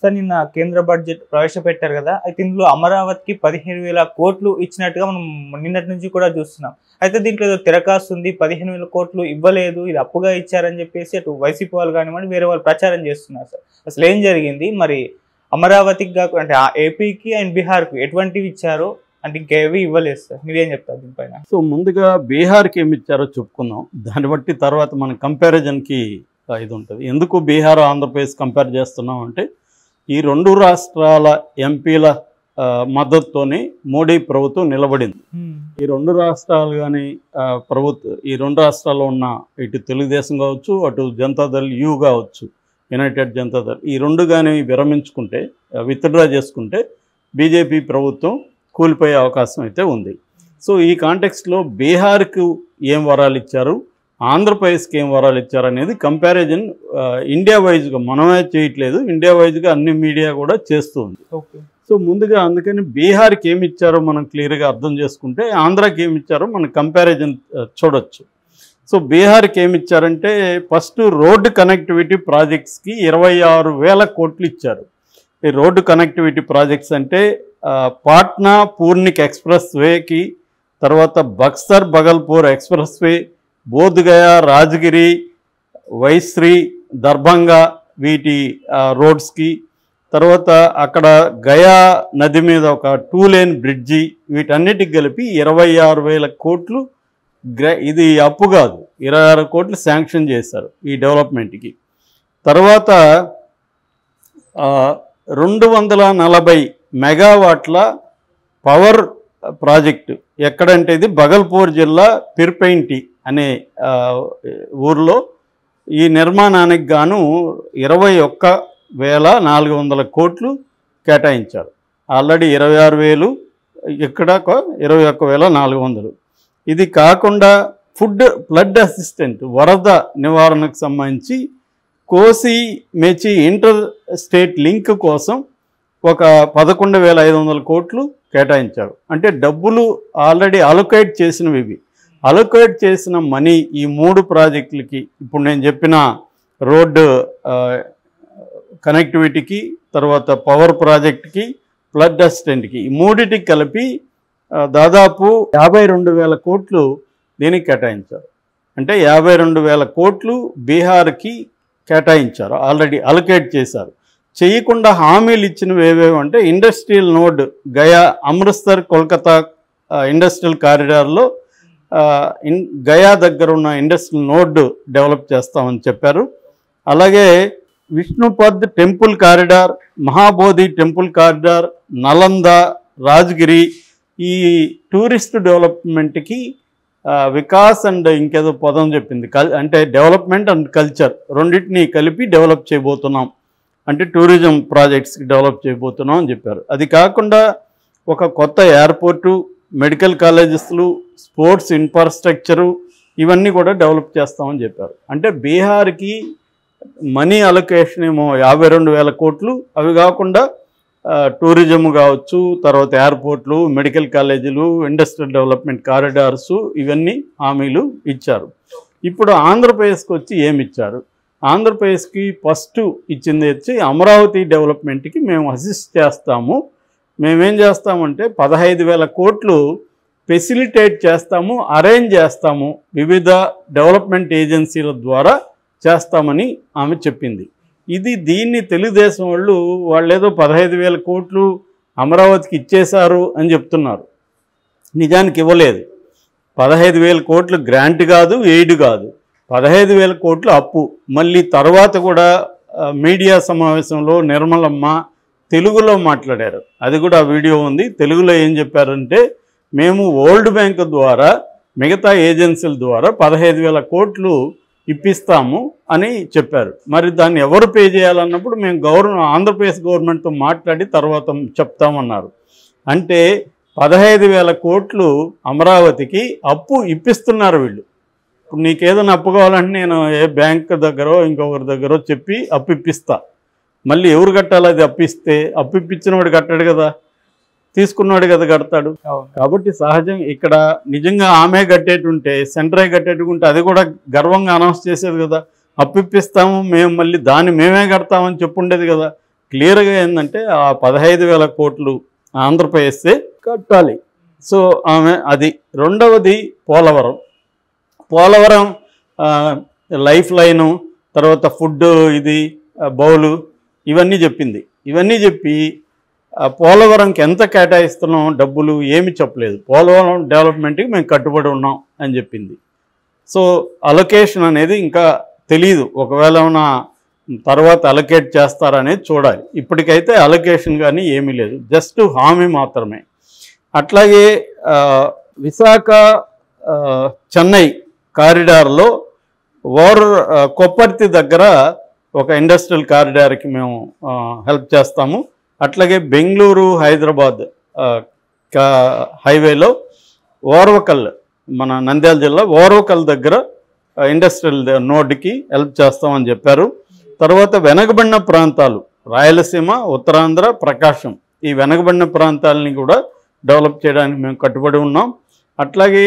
Sir నిన్న కేంద్ర budget ప్రవేశపెట్టారు కదా, అయితే ఇందులో అమరావతికి 15,000 కోట్లు ఇచ్చినట్టుగా మనం నిన్నటి నుంచి కూడా చూస్తున్నాం. అయితే దీంట్లో ఏదో తిరకాస్తుంది, 15,000 కోట్లు ఇవ్వలేదు, ఇది అప్పుగా ఇచ్చారని చెప్పేసి అటు వైసీపీ వాళ్ళు కానివ్వండి వేరే వాళ్ళు ప్రచారం చేస్తున్నారు. సార్ అసలు ఏం జరిగింది, మరి అమరావతికి కాకుండా అంటే ఏపీకి అండ్ బీహార్కి ఎటువంటివి ఇచ్చారో అంటే ఇంకేవి ఇవ్వలేదు సార్, మీరేం చెప్తారు దీనిపైన? సో ముందుగా బీహార్కి ఏమి ఇచ్చారో చెప్పుకుందాం, దాన్ని బట్టి తర్వాత మనం కంపారిజన్కి ఇది ఉంటుంది. ఎందుకు బీహార్ ఆంధ్రప్రదేశ్ కంపేర్ చేస్తున్నాం అంటే ఈ రెండు రాష్ట్రాల ఎంపీల మద్దతుతోనే మోడీ ప్రభుత్వం నిలబడింది. ఈ రెండు రాష్ట్రాలు కానీ ఈ రెండు రాష్ట్రాల్లో ఉన్న ఇటు తెలుగుదేశం కావచ్చు, అటు జనతాదళ్ యూ కావచ్చు, యునైటెడ్ జనతాదళ్, ఈ రెండు కానీ విరమించుకుంటే విత్డ్రా చేసుకుంటే బీజేపీ ప్రభుత్వం కూలిపోయే అవకాశం అయితే ఉంది. సో ఈ కాంటెక్స్ట్లో బీహార్కు ఏం వరాలు ఇచ్చారు, ఆంధ్రప్రదేశ్కి ఏం వరాలు ఇచ్చారు అనేది కంపారిజన్ ఇండియా వైజ్గా మనమే చేయట్లేదు, ఇండియా వైజ్గా అన్ని మీడియా కూడా చేస్తుంది. సో ముందుగా అందుకని బీహార్కి ఏమి ఇచ్చారో మనం క్లియర్గా అర్థం చేసుకుంటే ఆంధ్రాకి ఏమి ఇచ్చారో మనం కంపారిజన్ చూడొచ్చు. సో బీహార్కి ఏమి ఇచ్చారంటే ఫస్ట్ రోడ్డు కనెక్టివిటీ ప్రాజెక్ట్స్కి 26,000 కోట్లు ఇచ్చారు. ఈ రోడ్డు కనెక్టివిటీ ప్రాజెక్ట్స్ అంటే పాట్నా పూర్ణిక్ ఎక్స్ప్రెస్ వేకి, తర్వాత బక్సర్ బగల్పూర్ ఎక్స్ప్రెస్ వే, బోధ్గయా రాజగిరి వైశ్రీ దర్భంగా వీటి రోడ్స్కి, తర్వాత అక్కడ గయా నది మీద ఒక 2 లేన్ బ్రిడ్జి, వీటన్నిటికి కలిపి 26,000 కోట్లు. ఇది అప్పు కాదు, 26 కోట్లు శాంక్షన్ చేశారు ఈ డెవలప్మెంట్కి. తర్వాత 240 మెగావాట్ల పవర్ ప్రాజెక్టు ఎక్కడంటే ఇది బగల్పూర్ జిల్లా పిర్పెయింటి అనే ఊర్లో ఈ నిర్మాణానికి గాను 21,400 కోట్లు కేటాయించారు. ఆల్రెడీ 26,000, ఇక్కడ 21,400. ఇది కాకుండా ఫ్లడ్ అసిస్టెంట్ వరద నివారణకు సంబంధించి కోసి మెచి ఇంటర్ స్టేట్ లింక్ కోసం ఒక 11,500 కోట్లు కేటాయించారు. అంటే డబ్బులు ఆల్రెడీ అలొకేట్ చేసినవి. ఇవి అలొకేట్ చేసిన మనీ ఈ 3 ప్రాజెక్టులకి, ఇప్పుడు నేను చెప్పిన రోడ్డు కనెక్టివిటీకి, తర్వాత పవర్ ప్రాజెక్ట్కి, ఫ్లడ్ అసిస్టెంట్కి, ఈ మూడిటికి కలిపి దాదాపు 52,000 కోట్లు దీనికి కేటాయించారు. అంటే 52,000 కోట్లు బీహార్కి కేటాయించారు, ఆల్రెడీ అలొకేట్ చేశారు. చేయకుండా హామీలు ఇచ్చినవి ఏవేవంటే industrial node Gaya Amritsar Kolkata industrial కారిడార్లో గయా దగ్గర ఉన్న ఇండస్ట్రియల్ నోడ్ డెవలప్ చేస్తామని చెప్పారు. అలాగే Vishnupad temple corridor, Mahabodhi temple corridor, Nalanda, Rajgir, ఈ టూరిస్ట్ డెవలప్మెంట్కి వికాస్ అండ్ ఇంకేదో పదం చెప్పింది, అంటే డెవలప్మెంట్ అండ్ కల్చర్ రెండింటినీ కలిపి డెవలప్ చేయబోతున్నాం, అంటే టూరిజం ప్రాజెక్ట్స్కి డెవలప్ చేయబోతున్నాం అని చెప్పారు. అది కాకుండా ఒక కొత్త ఎయిర్పోర్టు, మెడికల్ కాలేజెస్లు, స్పోర్ట్స్ ఇన్ఫ్రాస్ట్రక్చరు ఇవన్నీ కూడా డెవలప్ చేస్తామని చెప్పారు. అంటే బీహార్కి మనీ అలొకేషన్ ఏమో 52,000 కోట్లు. అవి కాకుండా టూరిజం కావచ్చు, తర్వాత ఎయిర్పోర్ట్లు, మెడికల్ కాలేజీలు, ఇండస్ట్రియల్ డెవలప్మెంట్ కారిడార్సు, ఇవన్నీ హామీలు ఇచ్చారు. ఇప్పుడు ఆంధ్రప్రదేశ్కి వచ్చి ఏమి ఇచ్చారు? ఆంధ్రప్రదేశ్కి ఫస్ట్ ఇచ్చింది వచ్చి అమరావతి డెవలప్మెంట్కి మేము అసిస్ట్ చేస్తాము. మేమేం చేస్తామంటే 15,000 కోట్లు ఫెసిలిటేట్ చేస్తాము, అరేంజ్ చేస్తాము, వివిధ డెవలప్మెంట్ ఏజెన్సీల ద్వారా చేస్తామని ఆమె చెప్పింది. దీన్ని తెలుగుదేశం వాళ్ళు ఏదో 15,000 కోట్లు అమరావతికి ఇచ్చేశారు అని చెప్తున్నారు. నిజానికి ఇవ్వలేదు. 15,000 కోట్లు గ్రాంట్ కాదు, ఎయిడ్ కాదు, 15,000 కోట్లు అప్పు. మళ్ళీ తర్వాత కూడా మీడియా సమావేశంలో నిర్మలమ్మ తెలుగులో మాట్లాడారు, అది కూడా వీడియో ఉంది. తెలుగులో ఏం చెప్పారంటే మేము వరల్డ్ బ్యాంక్ ద్వారా మిగతా ఏజెన్సీల ద్వారా 15,000 కోట్లు ఇప్పిస్తాము అని చెప్పారు. మరి దాన్ని ఎవరు పే చేయాలన్నప్పుడు మేము ఆంధ్రప్రదేశ్ గవర్నమెంట్తో మాట్లాడి తర్వాత చెప్తామన్నారు. అంటే 15,000 కోట్లు అమరావతికి అప్పు ఇప్పిస్తున్నారు వీళ్ళు. ఇప్పుడు నీకేదైనా అప్పు కావాలంటే నేను ఏ బ్యాంక్ దగ్గరో ఇంకొకరి దగ్గరో చెప్పి అప్పు ఇప్పిస్తా. మళ్ళీ ఎవరు కట్టాలి? అది అప్పిస్తే అప్పు ఇప్పించినవాడు కట్టాడు కదా, తీసుకున్నాడు కదా కడతాడు. కాబట్టి సహజం ఇక్కడ నిజంగా ఆమె కట్టేటుంటే, సెంట్రై కట్టేటుకుంటే అది కూడా గర్వంగా అనౌన్స్ చేసేది కదా, అప్పిప్పిస్తాము మేము, మళ్ళీ దాన్ని మేమే కడతామని చెప్పుండేది కదా. క్లియర్గా ఏంటంటే ఆ 15,000 కోట్లు ఆంధ్రప్రదేశే కట్టాలి. సో ఆమె అది. రెండవది పోలవరం లైఫ్ లైను, తర్వాత ఫుడ్ ఇది బౌలు ఇవన్నీ చెప్పింది. ఇవన్నీ చెప్పి పోలవరంకి ఎంత కేటాయిస్తున్నాం డబ్బులు ఏమి చెప్పలేదు. పోలవరం డెవలప్మెంట్కి మేము కట్టుబడి ఉన్నాం అని చెప్పింది. సో అలొకేషన్ అనేది ఇంకా తెలియదు. ఒకవేళ ఏమైనా తర్వాత అలొకేట్ చేస్తారనేది చూడాలి. ఇప్పటికైతే అలొకేషన్ కానీ ఏమీ లేదు, జస్ట్ హామీ మాత్రమే. అట్లాగే విశాఖ చెన్నై కారిడార్లో కొప్పర్తి దగ్గర ఒక ఇండస్ట్రియల్ కారిడార్కి మేము హెల్ప్ చేస్తాము. అట్లాగే బెంగళూరు హైదరాబాద్ హైవేలో ఓర్వకల్, మన నంద్యాల జిల్లా ఓర్వకల్ దగ్గర ఇండస్ట్రియల్ నోడ్కి హెల్ప్ చేస్తామని చెప్పారు. తర్వాత వెనకబడిన ప్రాంతాలు రాయలసీమ, ఉత్తరాంధ్ర, ప్రకాశం, ఈ వెనకబడిన ప్రాంతాలని కూడా డెవలప్ చేయడానికి మేము కట్టుబడి ఉన్నాం. అట్లాగే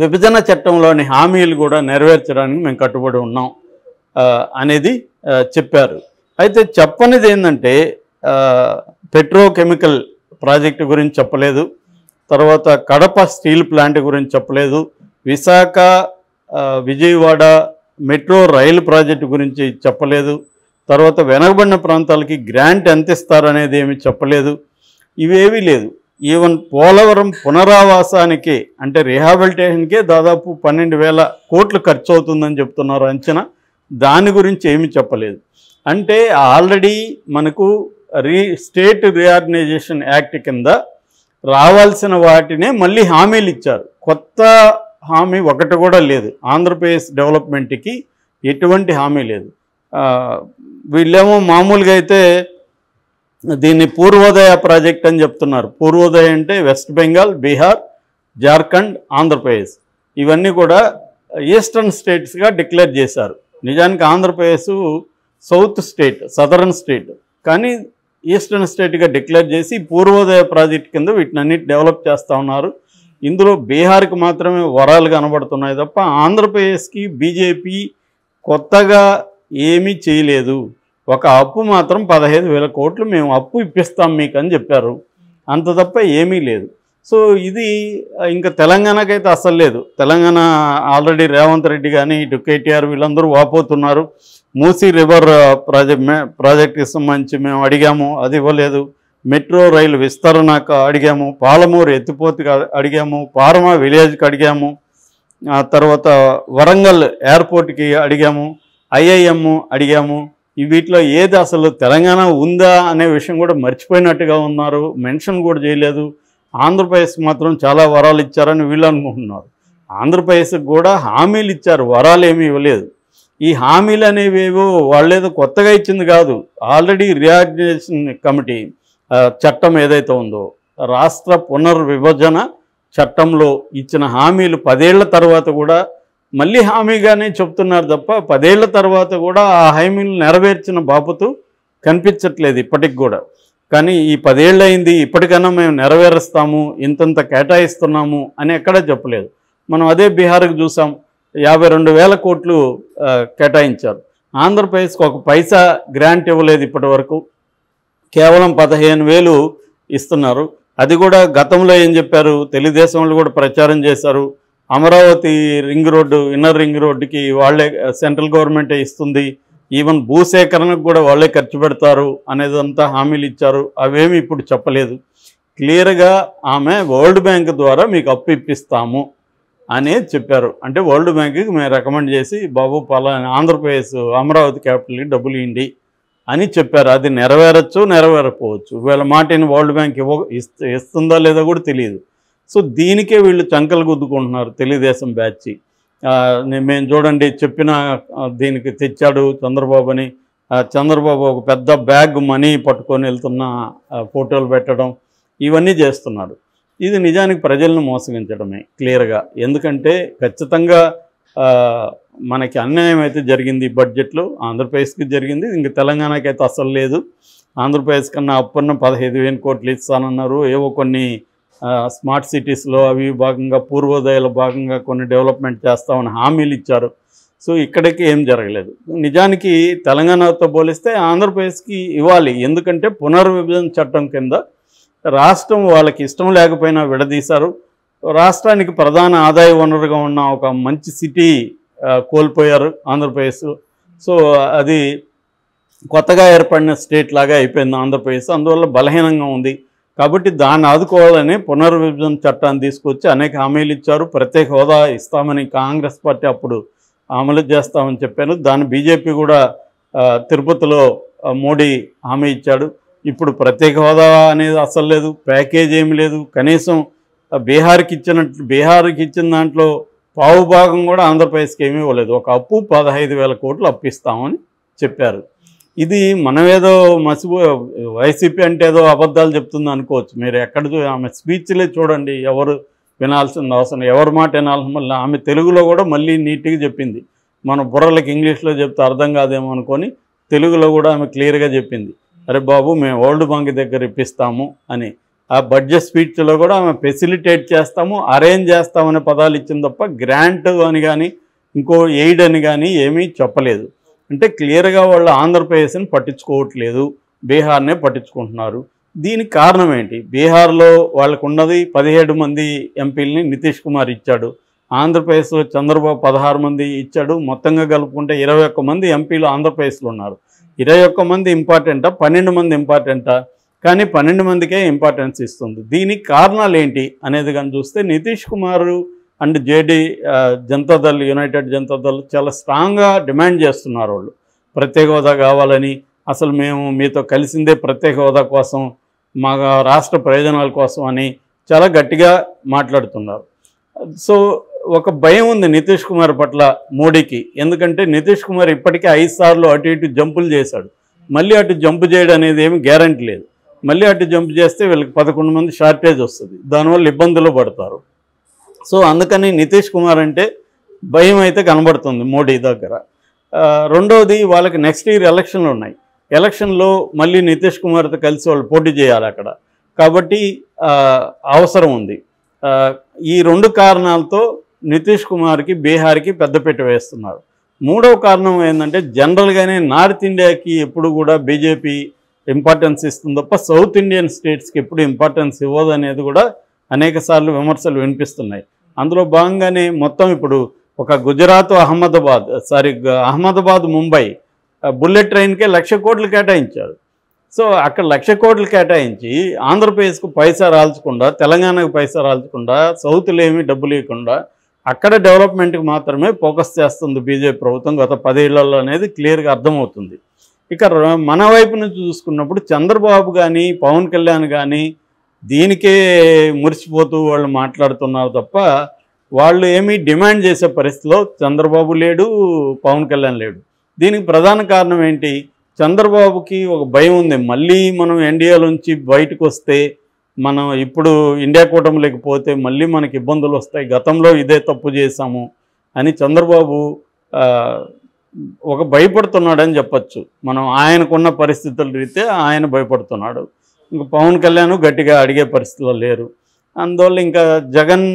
విభజన చట్టంలోని హామీలు కూడా నెరవేర్చడానికి మేము కట్టుబడి ఉన్నాం అనేది చెప్పారు. అయితే చెప్పనిది ఏంటంటే పెట్రోకెమికల్ ప్రాజెక్టు గురించి చెప్పలేదు, తర్వాత కడప స్టీల్ ప్లాంట్ గురించి చెప్పలేదు, విశాఖ విజయవాడ మెట్రో రైలు ప్రాజెక్టు గురించి చెప్పలేదు, తర్వాత వెనకబడిన ప్రాంతాలకి గ్రాంట్ ఎంత ఇస్తారనేది ఏమి చెప్పలేదు. ఇవేవీ లేదు. ఈవెన్ పోలవరం పునరావాసానికి అంటే రీహాబిలిటేషన్కే దాదాపు 12,000 కోట్లు ఖర్చు అవుతుందని చెప్తున్నారు అంచనా. దాని గురించి ఏమీ చెప్పలేదు. అంటే ఆల్రెడీ మనకు స్టేట్ రీఆర్గనైజేషన్ యాక్ట్ కింద రావాల్సిన వాటినే మళ్ళీ హామీలు ఇచ్చారు. కొత్త హామీ ఒకటి కూడా లేదు. ఆంధ్రప్రదేశ్ డెవలప్మెంట్కి ఎటువంటి హామీ లేదు. వీళ్ళేమో మామూలుగా అయితే దీన్ని పూర్వోదయ ప్రాజెక్ట్ అని చెప్తున్నారు. పూర్వోదయ అంటే వెస్ట్ బెంగాల్, బీహార్, జార్ఖండ్, ఆంధ్రప్రదేశ్ ఇవన్నీ కూడా ఈస్టర్న్ స్టేట్స్గా డిక్లేర్ చేశారు. నిజానికి Andhra Pradesh south state, southern state, కానీ ఈస్టర్న్ స్టేట్గా డిక్లేర్ చేసి పూర్వోదయ ప్రాజెక్ట్ కింద వీటిని అన్నిటి డెవలప్ చేస్తూ ఉన్నారు. ఇందులో బీహార్కి మాత్రమే వరాలు కనబడుతున్నాయి తప్ప ఆంధ్రప్రదేశ్కి బీజేపీ కొత్తగా ఏమీ చేయలేదు. ఒక అప్పు మాత్రం 15,000 కోట్లు మేము అప్పు ఇప్పిస్తాం మీకు అని చెప్పారు, అంత తప్ప ఏమీ లేదు. సో ఇది ఇంకా తెలంగాణకైతే అస్సలు లేదు. తెలంగాణ ఆల్రెడీ రేవంత్ రెడ్డి కానీ ఇటు కేటీఆర్ వీళ్ళందరూ వాపోతున్నారు. మూసీ రివర్ ప్రాజెక్ట్కి సంబంధించి మేము అడిగాము, అది ఇవ్వలేదు. మెట్రో రైలు విస్తరణకు అడిగాము, పాలమూరు ఎత్తిపోతుకి అడిగాము, పారమా విలేజ్కి అడిగాము, తర్వాత వరంగల్ ఎయిర్పోర్ట్కి అడిగాము, ఐఐఎం అడిగాము. వీటిలో ఏది అసలు తెలంగాణ ఉందా అనే విషయం కూడా మర్చిపోయినట్టుగా ఉన్నారు, మెన్షన్ కూడా చేయలేదు. ఆంధ్రప్రదేశ్కి మాత్రం చాలా వరాలు ఇచ్చారని వీళ్ళు అనుకుంటున్నారు. ఆంధ్రప్రదేశ్కి కూడా హామీలు ఇచ్చారు, వరాలు ఏమీ ఇవ్వలేదు. ఈ హామీలు అనేవేవో వాళ్ళేదో కొత్తగా ఇచ్చింది కాదు. ఆల్రెడీ రీఆర్గనైజేషన్ కమిటీ చట్టం ఏదైతే ఉందో రాష్ట్ర పునర్విభజన చట్టంలో ఇచ్చిన హామీలు 10 ఏళ్ల తర్వాత కూడా మళ్ళీ హామీగానే చెప్తున్నారు తప్ప 10 ఏళ్ల తర్వాత కూడా ఆ హామీలు నెరవేర్చిన బాబతు కనిపించట్లేదు ఇప్పటికి కూడా. కానీ ఈ 10 ఏళ్ళు అయింది, ఇప్పటికైనా మేము నెరవేరుస్తాము, ఇంతంత కేటాయిస్తున్నాము అని ఎక్కడా చెప్పలేదు. మనం అదే బీహార్కి చూసాం, 52,000 కోట్లు కేటాయించారు. ఆంధ్రప్రదేశ్కి ఒక పైసా గ్రాంట్ ఇవ్వలేదు ఇప్పటి వరకు, కేవలం 15,000 ఇస్తున్నారు. అది కూడా గతంలో ఏం చెప్పారు, తెలుగుదేశం వాళ్ళు కూడా ప్రచారం చేశారు, Amaravati ring road, inner ring రోడ్డుకి వాళ్ళే సెంట్రల్ గవర్నమెంటే ఇస్తుంది, ఈవెన్ భూసేకరణకు కూడా వాళ్ళే ఖర్చు పెడతారు అనేదంతా హామీలు ఇచ్చారు. అవేమి ఇప్పుడు చెప్పలేదు. క్లియర్గా ఆమె వరల్డ్ బ్యాంక్ ద్వారా మీకు అప్పు ఇప్పిస్తాము అనేది చెప్పారు. అంటే వరల్డ్ బ్యాంక్కి మేము రికమెండ్ చేసి బాబు పలానా ఆంధ్రప్రదేశ్ అమరావతి క్యాపిటల్కి డబ్బులు ఇవ్వండి అని చెప్పారు. అది నెరవేరచ్చు, నెరవేరకపోవచ్చు. వీళ్ళ మాటని వరల్డ్ బ్యాంక్ ఇస్తుందా లేదా కూడా తెలియదు. సో దీనికే వీళ్ళు చంకలు గుద్దుకుంటున్నారు తెలుగుదేశం బ్యాచ్. మేము చూడండి చెప్పిన దీనికి తెచ్చాడు చంద్రబాబు అని, చంద్రబాబు ఒక పెద్ద బ్యాగ్ మనీ పట్టుకొని వెళ్తున్న ఫోటోలు పెట్టడం, ఇవన్నీ చేస్తున్నారు. ఇది నిజానికి ప్రజలను మోసగించడమే క్లియర్గా. ఎందుకంటే ఖచ్చితంగా మనకి అన్యాయం అయితే జరిగింది బడ్జెట్లో, ఆంధ్రప్రదేశ్కి జరిగింది, ఇంక తెలంగాణకి అయితే అసలు లేదు. ఆంధ్రప్రదేశ్ కన్నా అప్పున్న 15,000 కోట్లు ఇస్తానన్నారు. ఏవో కొన్ని స్మార్ట్ సిటీస్లో అవి భాగంగా పూర్వోదయాల భాగంగా కొన్ని డెవలప్మెంట్ చేస్తామని హామీలు ఇచ్చారు. సో ఇక్కడికి ఏం జరగలేదు. నిజానికి తెలంగాణతో పోలిస్తే ఆంధ్రప్రదేశ్కి ఇవ్వాలి. ఎందుకంటే పునర్విభజన చట్టం కింద రాష్ట్రం వాళ్ళకి ఇష్టం లేకపోయినా విడదీశారు. రాష్ట్రానికి ప్రధాన ఆదాయ వనరుగా ఉన్న ఒక మంచి సిటీ కోల్పోయారు ఆంధ్రప్రదేశ్. సో అది కొత్తగా ఏర్పడిన స్టేట్ లాగా అయిపోయింది ఆంధ్రప్రదేశ్. అందువల్ల బలహీనంగా ఉంది. కాబట్టి దాన్ని ఆదుకోవాలని పునర్విభజన చట్టాన్ని తీసుకొచ్చి అనేక హామీలు ఇచ్చారు. ప్రత్యేక హోదా ఇస్తామని కాంగ్రెస్ పార్టీ అప్పుడు అమలు చేస్తామని చెప్పాను. దాన్ని బీజేపీ కూడా తిరుపతిలో మోడీ హామీ ఇచ్చాడు. ఇప్పుడు ప్రత్యేక హోదా అనేది అసలు లేదు, ప్యాకేజ్ ఏమి లేదు. కనీసం బీహార్కి ఇచ్చిన దాంట్లో పావు భాగం కూడా ఆంధ్రప్రదేశ్కి ఏమీ ఇవ్వలేదు. ఒక అప్పు 15,000 కోట్లు అప్పిస్తామని చెప్పారు. ఇది మనమేదో వైసీపీ అంటే ఏదో అబద్ధాలు చెప్తుంది అనుకోవచ్చు. మీరు ఎక్కడ ఆమె స్పీచ్లే చూడండి, ఎవరు వినాల్సిన అవసరం, ఎవరి మాట వినాల్సిన. మళ్ళీ ఆమె తెలుగులో కూడా మళ్ళీ నీట్గా చెప్పింది. మన బుర్రలకి ఇంగ్లీష్లో చెప్తే అర్థం కాదేమో అనుకొని తెలుగులో కూడా ఆమె క్లియర్గా చెప్పింది, అరే బాబు మేము వరల్డ్ బ్యాంక్ దగ్గర ఇప్పిస్తాము అని. ఆ బడ్జెట్ స్పీచ్లో కూడా ఆమె ఫెసిలిటేట్ చేస్తాము, అరేంజ్ చేస్తామనే పదాలు ఇచ్చింది తప్ప గ్రాంట్ అని కానీ ఇంకో ఎయిడ్ అని కానీ ఏమీ చెప్పలేదు. అంటే క్లియర్గా వాళ్ళు ఆంధ్రప్రదేశ్ని పట్టించుకోవట్లేదు, బీహార్నే పట్టించుకుంటున్నారు. దీనికి కారణం ఏంటి? బీహార్లో వాళ్ళకు ఉన్నది 17 మంది ఎంపీలని నితీష్ కుమార్ ఇచ్చాడు. ఆంధ్రప్రదేశ్లో చంద్రబాబు 16 మంది ఇచ్చాడు. మొత్తంగా కలుపుకుంటే 21 మంది ఎంపీలు ఆంధ్రప్రదేశ్లో ఉన్నారు. 21 మంది ఇంపార్టెంటా, 12 మంది ఇంపార్టెంటా? కానీ 12 మందికే ఇంపార్టెన్స్ ఇస్తుంది. దీనికి కారణాలు ఏంటి అనేది కానీ చూస్తే నితీష్ కుమార్ అండ్ జనతాదళ్, యునైటెడ్ జనతాదళ్ చాలా స్ట్రాంగ్గా డిమాండ్ చేస్తున్నారు. వాళ్ళు ప్రత్యేక హోదా కావాలని, అసలు మేము మీతో కలిసిందే ప్రత్యేక హోదా కోసం, మా రాష్ట్ర ప్రయోజనాల కోసం అని చాలా గట్టిగా మాట్లాడుతున్నారు. సో ఒక భయం ఉంది నితీష్ కుమార్ పట్ల మోడీకి. ఎందుకంటే నితీష్ కుమార్ ఇప్పటికే 5 సార్లు అటు ఇటు జంపులు చేశాడు. మళ్ళీ అటు జంపు చేయడం అనేది ఏమి గ్యారంటీ లేదు. మళ్ళీ అటు జంప్ చేస్తే వీళ్ళకి 11 మంది షార్టేజ్ వస్తుంది, దానివల్ల ఇబ్బందులు పడతారు. సో అందుకని నితీష్ కుమార్ అంటే భయం అయితే కనబడుతుంది మోడీ దగ్గర. రెండవది, వాళ్ళకి నెక్స్ట్ ఇయర్ ఎలక్షన్లు ఉన్నాయి. ఎలక్షన్లో మళ్ళీ నితీష్ కుమార్తో కలిసి వాళ్ళు పోటీ చేయాలి అక్కడ. కాబట్టి అవసరం ఉంది. ఈ 2 కారణాలతో నితీష్ కుమార్కి బీహార్కి పెద్దపీట వేస్తున్నారు. మూడవ కారణం ఏంటంటే జనరల్గానే నార్త్ ఇండియాకి ఎప్పుడు కూడా బీజేపీ ఇంపార్టెన్స్ ఇస్తుంది తప్ప సౌత్ ఇండియన్ స్టేట్స్కి ఎప్పుడు ఇంపార్టెన్స్ ఇవ్వదు అనేది కూడా అనేక సార్లు విమర్శలు వినిపిస్తున్నాయి. అందులో భాగంగానే మొత్తం ఇప్పుడు ఒక గుజరాత్ అహ్మదాబాద్ ముంబై బుల్లెట్ ట్రైన్కే 1,00,000 కోట్లు కేటాయించారు. సో అక్కడ 1,00,000 కోట్లు కేటాయించి ఆంధ్రప్రదేశ్కు పైసా రాల్చకుండా, తెలంగాణకు పైసా రాల్చకుండా, సౌత్లో ఏమీ డబ్బులు ఇవ్వకుండా అక్కడ డెవలప్మెంట్కి మాత్రమే ఫోకస్ చేస్తుంది బీజేపీ ప్రభుత్వం గత 10 ఏళ్లలో అనేది క్లియర్గా అర్థమవుతుంది. ఇక మన వైపు నుంచి చూసుకున్నప్పుడు చంద్రబాబు కానీ పవన్ కళ్యాణ్ కానీ దీనికే మురిసిపోతూ వాళ్ళు మాట్లాడుతున్నారు తప్ప వాళ్ళు ఏమీ డిమాండ్ చేసే పరిస్థితిలో చంద్రబాబు లేడు, పవన్ కళ్యాణ్ లేడు. దీనికి ప్రధాన కారణం ఏంటి? చంద్రబాబుకి ఒక భయం ఉంది, మళ్ళీ మనం ఎన్డీఏలోంచి బయటకు వస్తే, మనం ఇప్పుడు ఇండియా కూటమిలోకి పోతే మళ్ళీ మనకి ఇబ్బందులు వస్తాయి, గతంలో ఇదే తప్పు చేశాము అని చంద్రబాబు ఒక భయపడుతున్నాడని చెప్పచ్చు. మనం ఆయనకున్న పరిస్థితుల రీతే ఆయన భయపడుతున్నాడు. ఇంకా పవన్ కళ్యాణ్ గట్టిగా అడిగే పరిస్థితిలో లేరు. అందువల్ల ఇంకా జగన్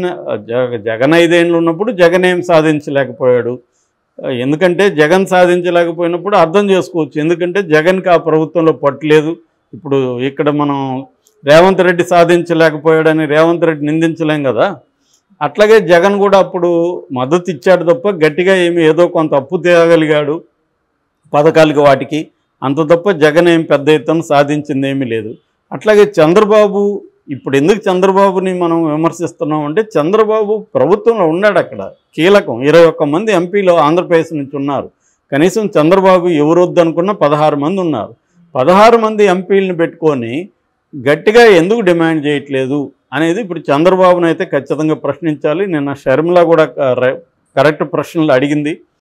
5 ఏళ్ళు ఉన్నప్పుడు జగన్ ఏం సాధించలేకపోయాడు. ఎందుకంటే జగన్ సాధించలేకపోయినప్పుడు అర్థం చేసుకోవచ్చు, ఎందుకంటే జగన్కి ఆ ప్రభుత్వంలో పట్టలేదు. ఇప్పుడు ఇక్కడ మనం రేవంత్ రెడ్డి సాధించలేకపోయాడని రేవంత్ రెడ్డి నిందించలేం కదా. అట్లాగే జగన్ కూడా అప్పుడు మద్దతు ఇచ్చాడు తప్ప గట్టిగా ఏదో కొంత అప్పు తేగలిగాడు పథకాలకి వాటికి, అంత తప్ప జగన్ ఏం పెద్ద ఎత్తున సాధించింది ఏమీ లేదు. అట్లాగే చంద్రబాబు, ఇప్పుడు ఎందుకు చంద్రబాబుని మనం విమర్శిస్తున్నాం అంటే చంద్రబాబు ప్రభుత్వంలో ఉన్నాడు, అక్కడ కీలకం 21 మంది ఎంపీలు ఆంధ్రప్రదేశ్ నుంచి ఉన్నారు. కనీసం చంద్రబాబు ఎవరు వద్దనుకున్న 16 మంది ఉన్నారు. 16 మంది ఎంపీలను పెట్టుకొని గట్టిగా ఎందుకు డిమాండ్ చేయట్లేదు అనేది ఇప్పుడు చంద్రబాబును అయితే ఖచ్చితంగా ప్రశ్నించాలి. నిన్న షర్మిల కూడా కరెక్ట్ ప్రశ్నలు అడిగింది.